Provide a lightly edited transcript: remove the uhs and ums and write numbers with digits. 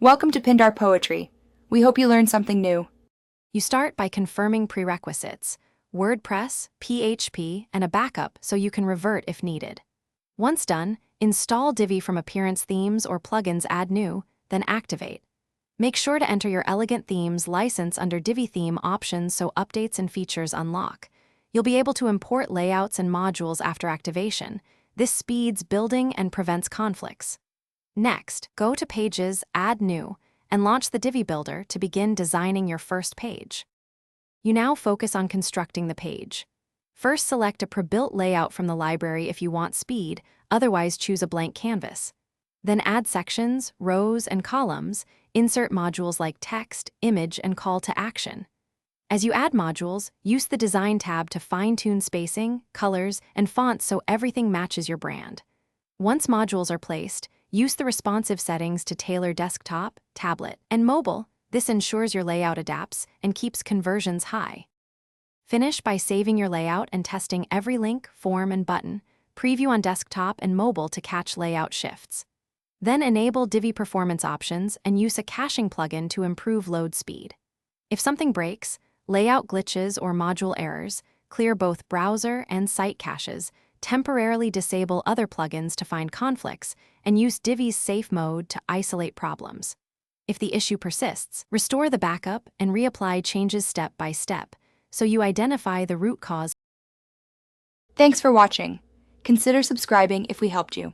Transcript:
Welcome to Pindar Poetry. We hope you learned something new. You start by confirming prerequisites: WordPress, PHP, and a backup so you can revert if needed. Once done, install Divi from Appearance Themes or Plugins Add New, then activate. Make sure to enter your Elegant Themes license under Divi Theme options so updates and features unlock. You'll be able to import layouts and modules after activation. This speeds building and prevents conflicts. Next, go to Pages, Add New, and launch the Divi Builder to begin designing your first page. You now focus on constructing the page. First, select a pre-built layout from the library if you want speed, otherwise choose a blank canvas. Then add sections, rows, and columns, insert modules like text, image, and call to action. As you add modules, use the Design tab to fine-tune spacing, colors, and fonts so everything matches your brand. Once modules are placed, use the responsive settings to tailor desktop, tablet, and mobile. This ensures your layout adapts and keeps conversions high. Finish by saving your layout and testing every link, form, and button. Preview on desktop and mobile to catch layout shifts. Then enable Divi performance options and use a caching plugin to improve load speed. If something breaks, layout glitches, or module errors, clear both browser and site caches, temporarily disable other plugins to find conflicts, and use Divi's safe mode to isolate problems. If the issue persists, restore the backup and reapply changes step by step, so you identify the root cause. Thanks for watching. Consider subscribing if we helped you.